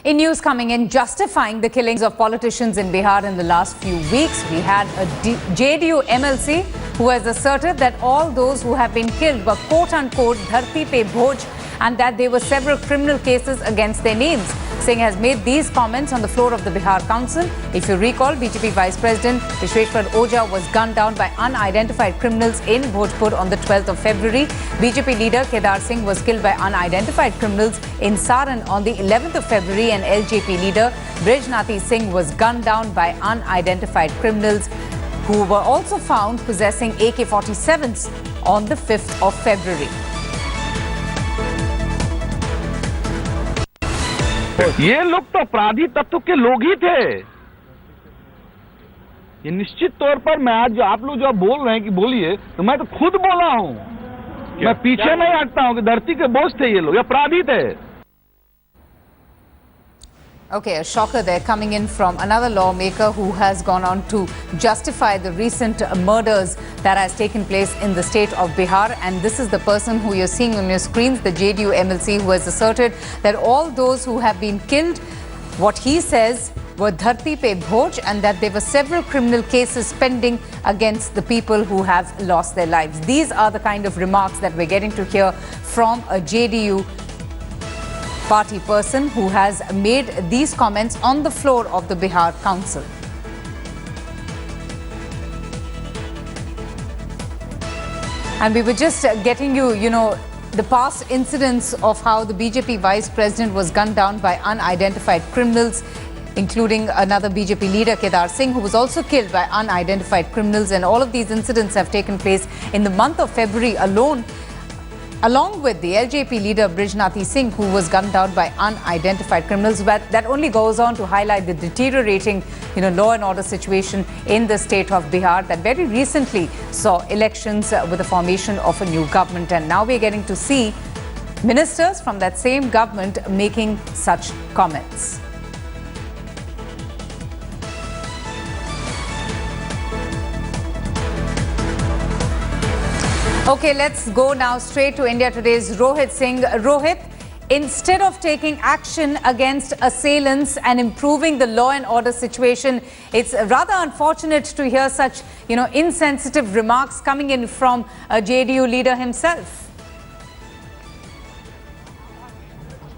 In news coming in, justifying the killings of politicians in Bihar in the last few weeks, we had a JDU MLC who has asserted that all those who have been killed were quote-unquote Dharti Pe Bojh and that there were several criminal cases against their names. Singh has made these comments on the floor of the Bihar Council. If you recall, BJP Vice President Ojha was gunned down by unidentified criminals in Bhojpur on the 12th of February. BJP leader Kedar Singh was killed by unidentified criminals in Saran on the 11th of February, and LJP leader Dharti Singh was gunned down by unidentified criminals who were also found possessing AK-47s on the 5th of February. ये लोग तो अपराधी तत्व के लोग ही थे। ये निश्चित तौर पर मैं आज आप लोग जो बोल रहे हैं कि बोलिए, तो मैं तो खुद बोला हूं। मैं पीछे नहीं हटता हूं कि धरती के बोझ थे ये लोग, अपराधी थे। Okay, a shocker there coming in from another lawmaker who has gone on to justify the recent murders that has taken place in the state of Bihar. And this is the person who you're seeing on your screens, the JDU MLC, who has asserted that all those who have been killed, what he says, were Dharti Pe Bojh, and that there were several criminal cases pending against the people who have lost their lives. These are the kind of remarks that we're getting to hear from a JDU party person who has made these comments on the floor of the Bihar Council. And we were just getting you know, the past incidents of how the BJP Vice President was gunned down by unidentified criminals, including another BJP leader, Kedar Singh, who was also killed by unidentified criminals. And all of these incidents have taken place in the month of February alone, along with the LJP leader Dharti Singh, who was gunned down by unidentified criminals. But that only goes on to highlight the deteriorating, law and order situation in the state of Bihar that very recently saw elections with the formation of a new government. And now we're getting to see ministers from that same government making such comments. Okay, let's go now straight to India Today's Rohit Singh. Rohit, instead of taking action against assailants and improving the law and order situation, it's rather unfortunate to hear such, insensitive remarks coming in from a JDU leader himself.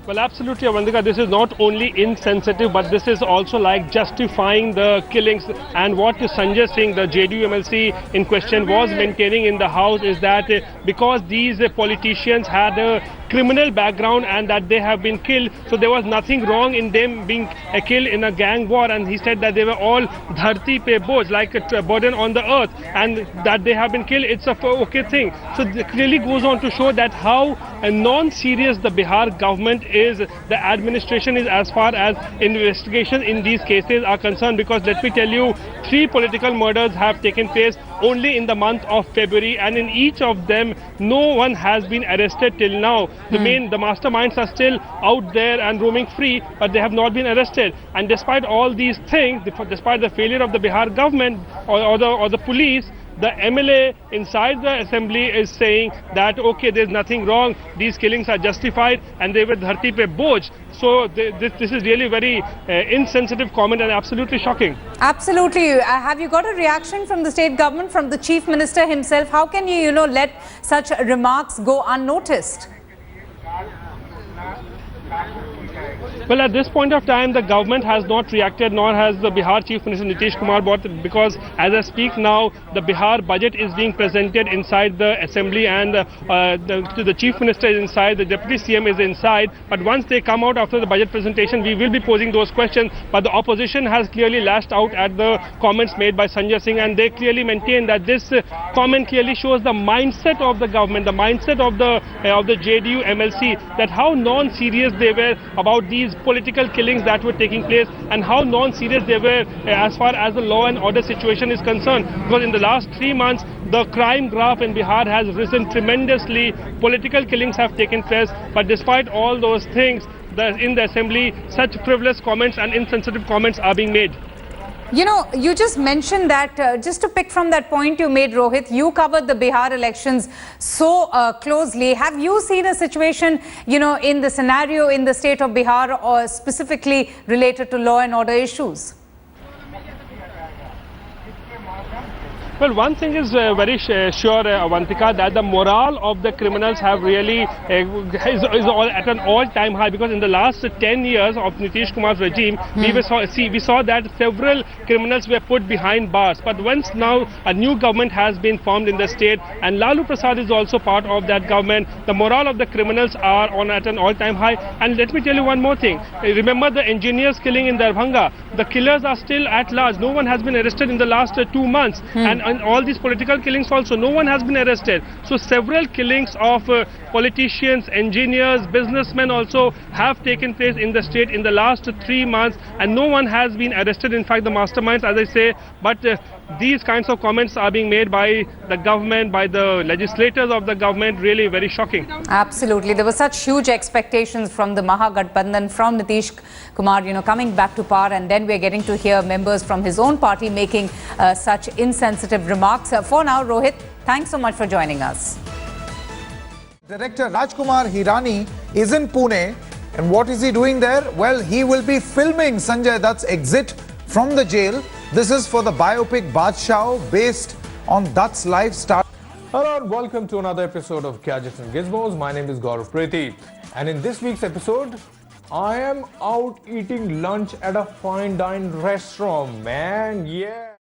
Well, absolutely, Avandika. This is not only insensitive, but this is also like justifying the killings. And what Sanjay Singh, the JDU MLC in question, was maintaining in the House is that because these politicians had a criminal background and that they have been killed, so there was nothing wrong in them being killed in a gang war. And he said that they were all Dharti Pe Bojh, like a burden on the earth, and that they have been killed, it's a okay thing. So it clearly goes on to show that how non-serious the Bihar government is, the administration is, as far as investigation in these cases are concerned. Because let me tell you, 3 political murders have taken place only in the month of February, and in each of them no one has been arrested till now. The masterminds are still out there and roaming free, but they have not been arrested. And despite all these things, despite the failure of the Bihar government or the police, the MLA inside the assembly is saying that okay, there's nothing wrong, these killings are justified and they were Dharti Pe Bojh. So this is really very insensitive comment and absolutely shocking. Absolutely. Have you got a reaction from the state government, from the Chief Minister himself? How can you, let such remarks go unnoticed? Well, at this point of time, the government has not reacted, nor has the Bihar Chief Minister Nitish Kumar, because as I speak now, the Bihar budget is being presented inside the assembly, and the Chief Minister is inside, the Deputy CM is inside. But once they come out after the budget presentation, we will be posing those questions. But the opposition has clearly lashed out at the comments made by Sanjay Singh, and they clearly maintain that this comment clearly shows the mindset of the government, the mindset of the JDU MLC, that how non-serious they were about these political killings that were taking place, and how non-serious they were as far as the law and order situation is concerned. Because in the last 3 months, the crime graph in Bihar has risen tremendously. Political killings have taken place, but despite all those things, in the assembly, such frivolous comments and insensitive comments are being made. You know, you just mentioned that, just to pick from that point you made, Rohit, you covered the Bihar elections so closely. Have you seen a situation, you know, in the scenario in the state of Bihar or specifically related to law and order issues? Well, one thing is very sure, Avantika, that the morale of the criminals have really is all at an all-time high, because in the last 10 years of Nitish Kumar's regime, we saw that several criminals were put behind bars. But once now a new government has been formed in the state, and Lalu Prasad is also part of that government, the morale of the criminals are at an all-time high. And let me tell you one more thing. Remember the engineers killing in Darbhanga? The killers are still at large. No one has been arrested in the last 2 months. And all these political killings also, no one has been arrested. So several killings of politicians, engineers, businessmen also have taken place in the state in the last 3 months, and no one has been arrested. In fact, the masterminds, as I say, but these kinds of comments are being made by the government, by the legislators of the government, really very shocking. Absolutely. There were such huge expectations from the Mahagathbandhan, from Nitish Kumar, you know, coming back to power, and then we're getting to hear members from his own party making such insensitive remarks. For now, Rohit, thanks so much for joining us. Director Rajkumar Hirani is in Pune, and what is he doing there? Well, he will be filming Sanjay Dutt's exit from the jail. This is for the biopic Badshah, based on Dutt's life. Hello and welcome to another episode of Gadgets and Gizmos. My name is Gaurav Preti, and in this week's episode, I am out eating lunch at a fine dine restaurant, man. Yeah.